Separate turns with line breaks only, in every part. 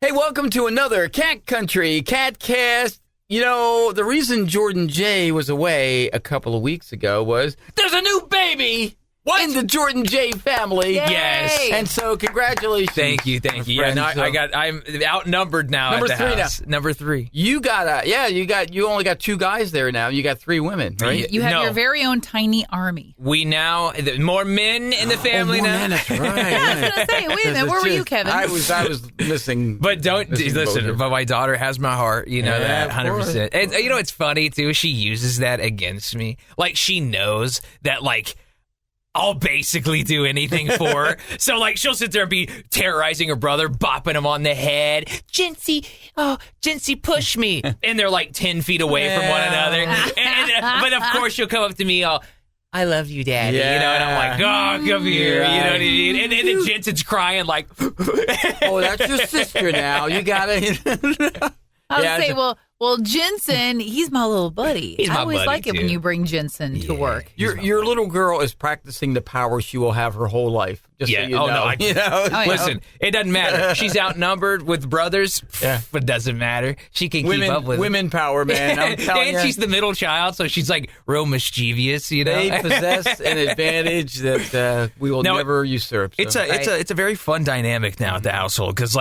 Hey, welcome to another Cat Country KATcast. You know, the reason Jordan J was away a couple of weeks ago was there's a new baby in the Jordan J family.
Yay.
Yes.
And so, congratulations.
Thank you. Yeah, no, I'm outnumbered now.
Number
at the
three
house. Number 3.
You only got 2 guys there now. You got 3 women, right?
You have your very own tiny army.
We now more men in the family now.
Man, that's right.
Yeah, I was going to say, wait a minute, where were you, Kevin?
I was missing.
But don't listen. But my daughter has my heart. You know that 100%. And you know it's funny too. She uses that against me. Like she knows that I'll basically do anything for her. So, she'll sit there and be terrorizing her brother, bopping him on the head. Jincy, push me. And they're 10 feet away from one another. But, of course, she'll come up to me I love you, Daddy.
Yeah.
You know, and I'm like, oh, come here. You know what I mean? And then Jensen's crying
oh, that's your sister now. You got to...
I would say, well, Jensen, he's my little buddy.
He's my
I always
buddy,
like it
too.
when you bring Jensen to work.
Your little girl is practicing the power she will have her whole life. Just so you know.
No,
you know?
Listen, it doesn't matter. She's outnumbered with brothers, but it doesn't matter. She can keep up with
women power, man. I'm telling you.
And she's the middle child, so she's real mischievous, you know.
They possess an advantage that we will never usurp. So.
It's a very fun dynamic now at the household because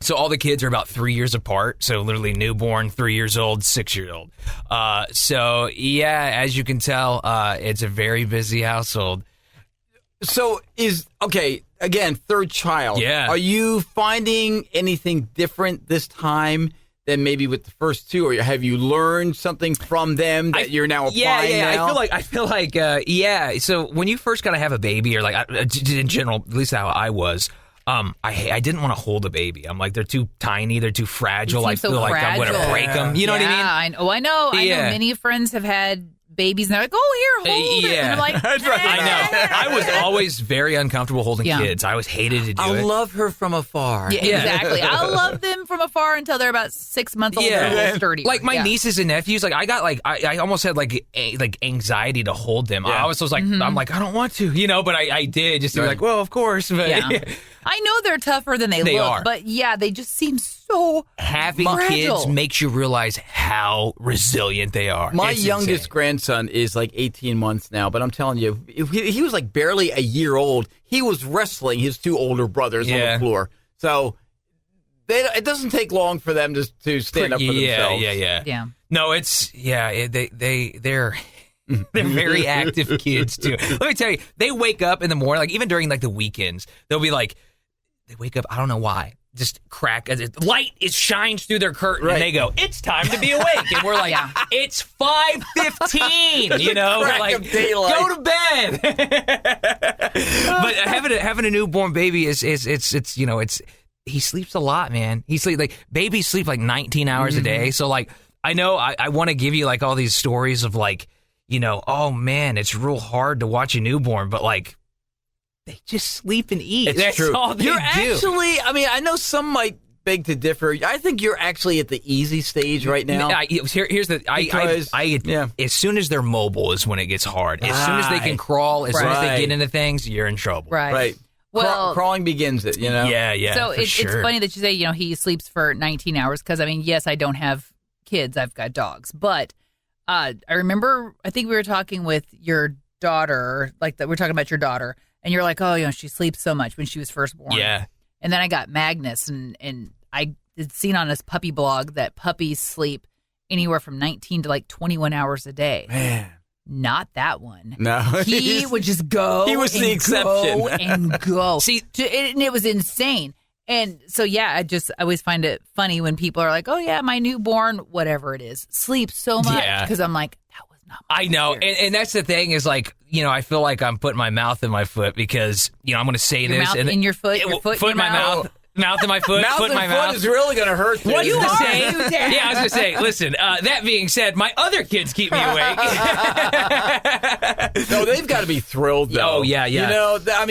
so all the kids are about 3 years apart. So literally newborn, 3 years old, 6 years old. So yeah, as you can tell, it's a very busy household.
So again, third child.
Yeah.
Are you finding anything different this time than maybe with the first 2, or have you learned something from them that you're now applying now?
I feel like So when you first gotta have a baby, or in general, at least how I was. I didn't want to hold a baby. I'm like, they're too tiny, they're too fragile. I feel like I'm going to break them. You know what I mean?
I know. I know many friends have had babies and they're like, oh, here, hold it. And I'm like,
That's right.
I know. I was always very uncomfortable holding kids. I always hated to do it.
I love her from afar.
Yeah, exactly. I love them from afar until they're about 6 months old and a little sturdy.
Like my nieces and nephews, I got I almost had anxiety to hold them. I was like, I'm like, I don't want to, but I did just to be like, well, of course. But
I know they're tougher than they look,
are.
but they just seem so
having
fragile.
kids makes you realize how resilient they are.
My
It's
youngest
insane.
grandson is 18 months now, but I'm telling you, he was barely a year old. He was wrestling his 2 older brothers on the floor. So it doesn't take long for them to stand up for themselves.
Yeah.
No, it's they're very active kids too. Let me tell you, they wake up in the morning, even during the weekends, they'll be they wake up, I don't know why, just crack, light shines through their curtain, and they go, it's time to be awake. And we're like, it's 5:15, we're like, go to bed. But having a newborn baby is he sleeps a lot, man. He sleeps, babies sleep 19 hours a day. So I know I want to give you all these stories of oh man, it's real hard to watch a newborn, but they just sleep and eat.
It's
That's
true.
all they
You're
do.
actually, I know some might beg to differ. I think you're actually at the easy stage right now.
Here's the as soon as they're mobile is when it gets hard. As soon as they can crawl, as soon as they get into things, you're in trouble.
Right.
Well,
crawling begins it,
Yeah.
So it's funny that you say, he sleeps for 19 hours because, yes, I don't have kids. I've got dogs. But I remember, I think we were talking with your daughter, we're talking about your daughter, and you're like, oh, she sleeps so much when she was first born.
Yeah.
And then I got Magnus, and I had seen on his puppy blog that puppies sleep anywhere from 19 to 21 hours a day.
Man.
Not that one.
No.
He would just go.
He was the exception.
Go and go. See, and it was insane. And so, I always find it funny when people are like, oh, yeah, my newborn, whatever it is, sleeps so much. Because I'm like, that was not my
I know.
experience.
And that's the thing is I feel like I'm putting my mouth in my foot because, I'm going to say
Your
this.
mouth in your foot, your foot in
in my mouth. Mouth in my foot, foot in my mouth.
is really going to hurt.
What
you
to
are,
say?
you dad.
Yeah, I was going to say, listen, that being said, my other kids keep me awake.
No, they've got to be thrilled, though.
Oh, yeah.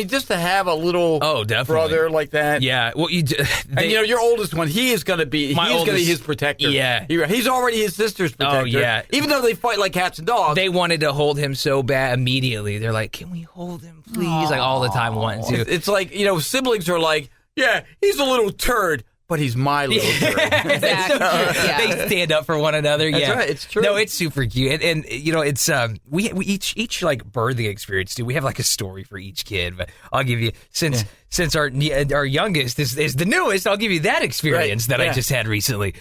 Just to have a little brother like that.
Yeah. Well,
and your oldest one, he is going to be his protector.
Yeah.
He's already his sister's protector.
Oh, yeah.
Even though they fight like cats and dogs.
They wanted to hold him so bad immediately. They're like, can we hold him, please? All the time wanting to.
It's siblings are like, yeah, he's a little turd, but he's my little turd.
Exactly. Yeah.
They stand up for one another.
That's
yeah,
right. It's true.
No, it's super cute, and it's we each like birthing experience too. We have like a story for each kid, but I'll give you since our youngest is the newest. I'll give you that experience that I just had recently.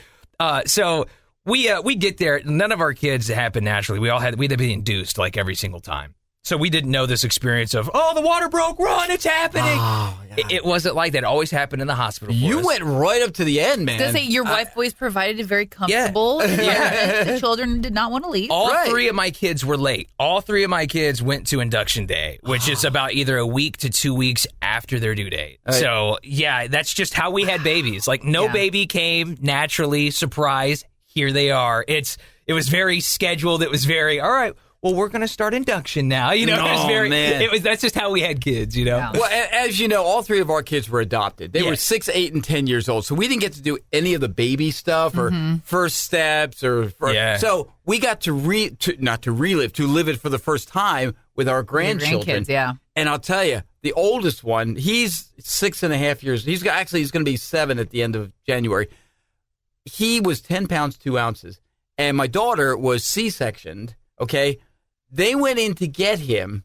So we get there. None of our kids happen naturally. We had to be induced like every single time. So we didn't know this experience of, the water broke, run, it's happening. Oh, it wasn't like that. It always happened in the hospital for
You
us.
went right up to the end, man.
I was going to say, your wife always provided a very comfortable environment. The children did not want to leave.
All three of my kids were late. All three of my kids went to induction day, which is about either a week to 2 weeks after their due date. So, that's just how we had babies. Like, no baby came naturally, surprise, here they are. It was very scheduled. It was very, all right, well, we're going to start induction now. It was very,
man.
That's just how we had kids,
Yeah.
Well, as you know, all three of our kids were adopted. They were 6, 8, and 10 years old. So we didn't get to do any of the baby stuff or first steps so we got to live it for the first time with our grandchildren.
Grandkids, yeah.
And I'll tell you, the oldest one, he's 6.5 years. He's going to be 7 at the end of January. He was 10 pounds, 2 ounces. And my daughter was C-sectioned, okay? They went in to get him.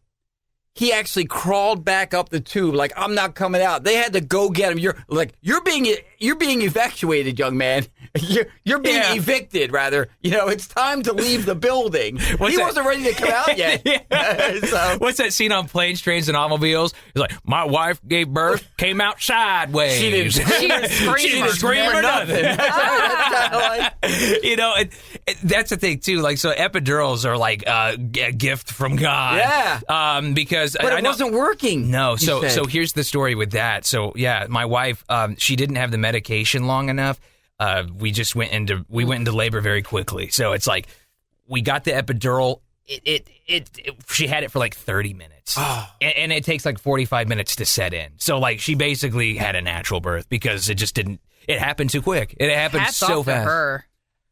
He actually crawled back up the tube like, I'm not coming out. They had to go get him. You're being evacuated, young man. You're being evicted, rather. It's time to leave the building. He wasn't ready to come out yet. So.
What's that scene on Planes, Trains, and Automobiles? It's like, my wife gave birth, came out sideways.
She didn't
scream or nothing. That's the thing, too. Like, so epidurals are like a gift from God.
Yeah.
Because
but it wasn't working.
No. So here's the story with that. So my wife, she didn't have the medication long enough. We went into labor very quickly. So it's like we got the epidural. She had it for like 30 minutes, and it takes like 45 minutes to set in. So like she basically had a natural birth because it just didn't. It happened too quick. It happened
Hats
so
off to
fast.
her.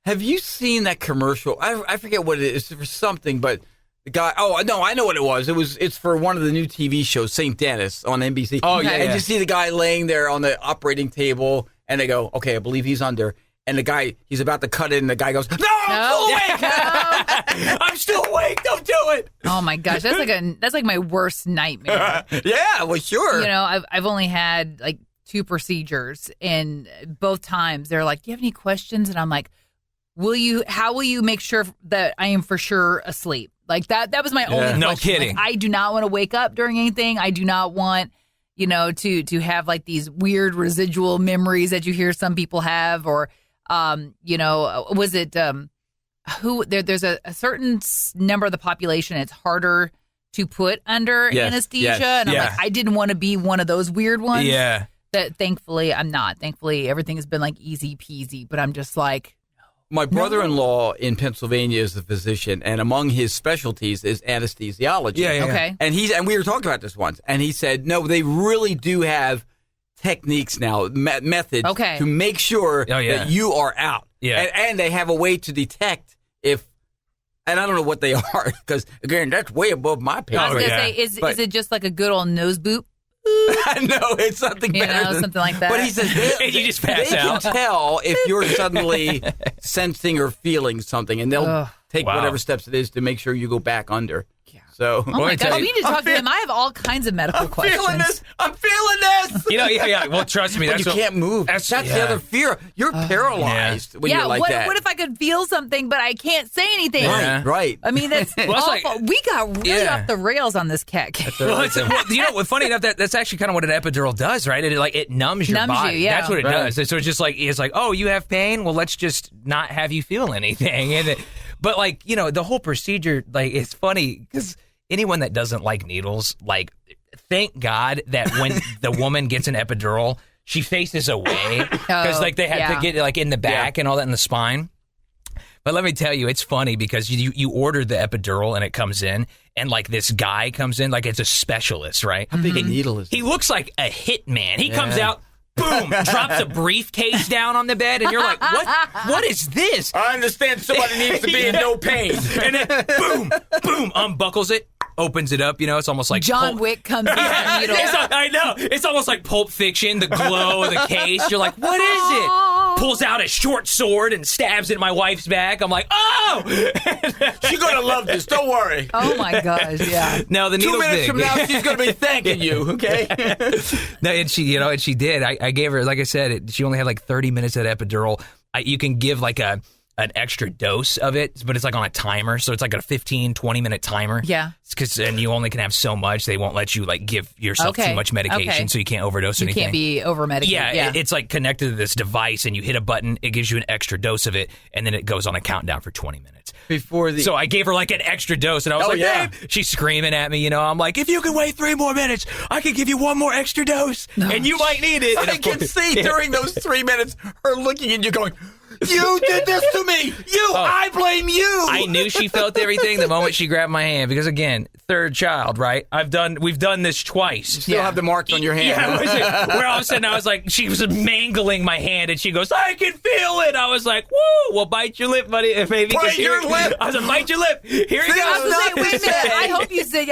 Have you seen that commercial? I forget what it is for something, but. The guy, no, I know what it was. It's for one of the new TV shows, St. Dennis on NBC.
Oh, yeah.
And you see the guy laying there on the operating table, and they go, okay, I believe he's under. And the guy, he's about to cut it, and the guy goes, no, I'm still awake. I'm still awake. Don't do it.
Oh my gosh, that's like my worst nightmare.
Yeah, well, sure.
I've only had like 2 procedures, and both times they're like, "Do you have any questions?" And I'm like, how will you make sure that I am for sure asleep? Like that was my only question.
No kidding.
Like, I do not want to wake up during anything. I do not want, to have like these weird residual memories that you hear some people have, or, was it, there's a certain number of the population it's harder to put under anesthesia. And I'm like, I didn't want to be one of those weird ones.
Yeah.
That thankfully I'm not. Thankfully everything has been like easy peasy, but I'm just like,
my brother-in-law in Pennsylvania is a physician, and among his specialties is anesthesiology.
Yeah.
Okay.
And we were talking about this once, and he said, no, they really do have techniques now, methods to make sure that you are out.
Yeah.
And they have a way to detect if, and I don't know what they are, because, again, that's way above my pay.
I was going to say, is it just like a good old nose boop?
No, it's something better.
Something like that.
But he says
you just pass
they
out.
can tell if you're suddenly sensing or feeling something, and they'll take whatever steps it is to make sure you go back under. Yeah. So,
oh my God, we need to talk to him. I have all kinds of medical questions.
I'm feeling this.
Yeah. Well, trust me,
you can't move. That's the other fear. You're paralyzed when you're like that.
What if I could feel something, but I can't say anything?
Right.
I mean, that's awful. We got really off the rails on this KATcast.
Well, funny enough, that's actually kind of what an epidural does, right? It numbs your body.
You,
that's what it does. So it's just like, oh, you have pain? Well, let's just not have you feel anything. But the whole procedure, it's funny because anyone that doesn't like needles, thank God that when the woman gets an epidural, she faces away because they have to get in the back and all that in the spine. But let me tell you, it's funny because you order the epidural and it comes in, and this guy comes in it's a specialist, right?
How big a needle is it?
He looks like a hitman. He comes out, boom, drops a briefcase down on the bed, and you're like, what is this?
I understand somebody needs to be in no pain.
And then boom, unbuckles it, opens it up. It's almost like
John Wick comes in the needle.
I know. It's almost like Pulp Fiction, the glow of the case. You're like, what is it? Pulls out a short sword and stabs it in my wife's back. I'm like, oh!
She's going to love this. Don't worry.
Oh, my gosh, yeah.
No, the needle's
2 minutes
big.
from now, she's going to be thanking you, okay?
No, and she did. I gave her, like I said, she only had like 30 minutes of epidural. You can give like an extra dose of it, but it's like on a timer. So it's like a 15, 20-minute timer.
Yeah.
And you only can have so much. They won't let you like give yourself too much medication, so you can't overdose or anything.
You can't be over-medicated.
Yeah, it's like connected to this device, and you hit a button, it gives you an extra dose of it, and then it goes on a countdown for 20 minutes. So I gave her like an extra dose, and I was babe, she's screaming at me, I'm like, if you can wait 3 more minutes, I can give you one more extra dose, and you might need it.
I can see during those 3 minutes her looking at you going, you did this to me. I blame you.
I knew she felt everything the moment she grabbed my hand because, again, third child, right? We've done this twice.
You still have the marks on your hand.
Yeah, where all of a sudden I was like, she was mangling my hand, and she goes, I can feel it. I was like, woo, well, bite your lip, buddy. Baby,
bite your lip.
I was like, bite your lip. Here you go.
I was like, wait a minute.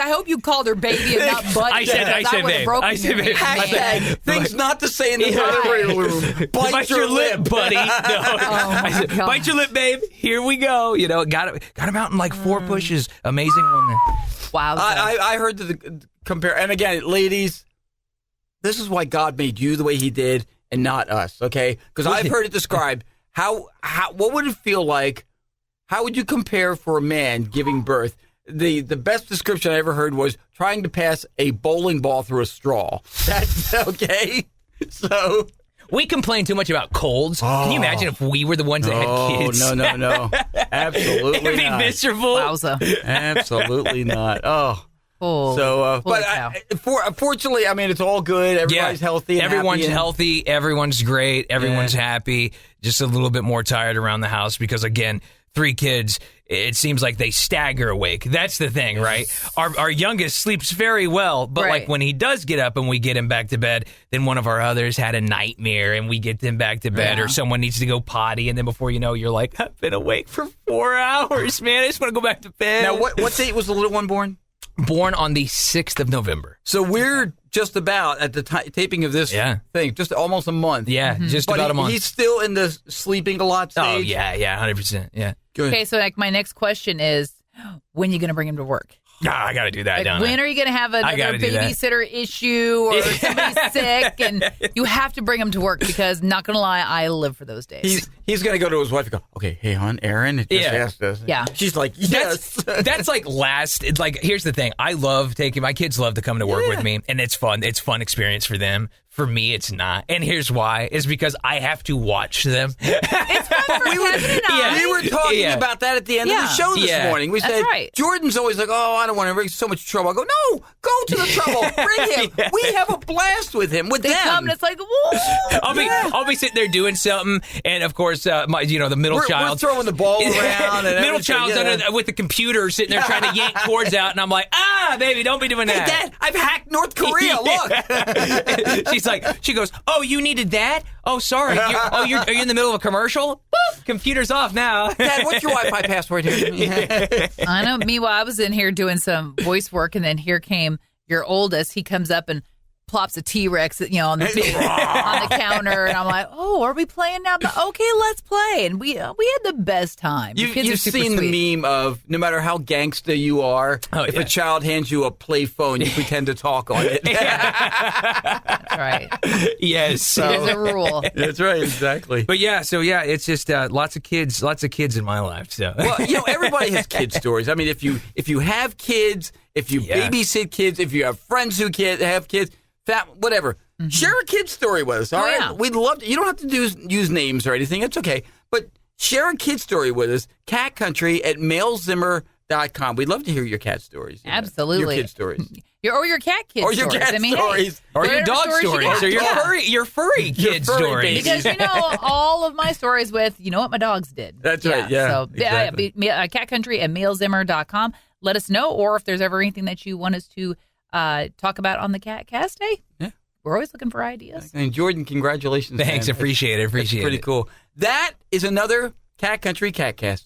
I hope you called her baby and not butt.
I said, babe. I said, babe.
Hashtag things not to say in the delivery room. Bite your lip,
buddy. No. I said, bite your lip, babe. Here we go. Got him out in like 4 pushes. Amazing woman.
Wow.
I heard the compare, and again, ladies, this is why God made you the way He did, and not us. Okay, because I've heard it described. What would it feel like? How would you compare for a man giving birth? The best description I ever heard was trying to pass a bowling ball through a straw. That's okay. So.
We complain too much about colds. Can you imagine if we were the ones that had kids?
No. Absolutely
It'd be
not.
miserable.
Wowza.
Absolutely not. Fortunately, I mean, it's all good. Everybody's healthy.
Everyone's healthy. Everyone's great. Everyone's happy. Just a little bit more tired around the house because, again, 3 kids, it seems like they stagger awake. That's the thing, right? Our youngest sleeps very well, but like when he does get up and we get him back to bed, then one of our others had a nightmare and we get them back to bed, or someone needs to go potty, and then before you know, you're like, I've been awake for 4 hours, man. I just want to go back to bed.
Now, what date was the little one born?
Born on the 6th of November.
So we're just about at the taping of this thing, just almost a month.
Yeah, just about a month.
He's still in the sleeping a lot stage.
Oh, yeah, 100%. Yeah.
Good.
Okay, so my next question is, when are you going to bring him to work?
I got to do that, don't I?
When are you going to have another babysitter issue or somebody's sick and you have to bring him to work because, not going to lie, I live for those days.
He's going to go to his wife and go, okay, hey, hon, Aaron just asked us.
Yeah.
She's like, yes.
That's like here's the thing. I love my kids love to come to work with me, and it's fun. It's fun experience for them. For me, it's not. And here's why. Is because I have to watch them.
It's fun for Kevin and I.
We were talking about that at the end of the show this morning. We said, Jordan's always like, I don't want to bring so much trouble. I go, no, go to the trouble. Bring him. We have a blast with him, with them.
Come and it's like, whoa.
I'll be sitting there doing something, and of course, the middle child.
We're throwing the ball around. And
middle child's with the computer sitting there trying to yank cords out, and I'm like, baby, don't be doing that.
Hey, Dad, I've hacked North Korea. Look.
She goes, oh, you needed that? Oh, sorry. Are you in the middle of a commercial? Boop, computer's off now.
Dad, what's your Wi-Fi password here?
I know. Meanwhile, I was in here doing some voice work, and then here came your oldest. He comes up and plops a T-Rex, on the counter, and I'm like, are we playing now? But okay, let's play. And we had the best time.
You've seen the meme of no matter how gangsta you are, if a child hands you a play phone, you pretend to talk on it.
That's right.
Yes.
There's a rule.
That's right, exactly.
But it's just lots of kids in my life. So
well, everybody has kid stories. I mean, if you have kids, if you babysit kids, if you have friends who have kids. Whatever. Mm-hmm. Share a kid story with us, all right?
Yeah.
We'd love to. You don't have to use names or anything. It's okay. But share a kid story with us, catcountry@mailzimmer.com. We'd love to hear your cat stories.
Absolutely.
Your kid stories.
Or your cat kid stories.
Or your cat stories.
Or your dog stories. Or your furry kid stories.
Because, all of my stories with, what my dogs did.
That's right, yeah.
So,
exactly.
catcountry@mailzimmer.com. Let us know, or if there's ever anything that you want us to talk about on the KATcast Day. Yeah. We're always looking for ideas.
And Jordan, congratulations.
Thanks.
Man.
Appreciate it.
Pretty cool. That is another Cat Country KATcast.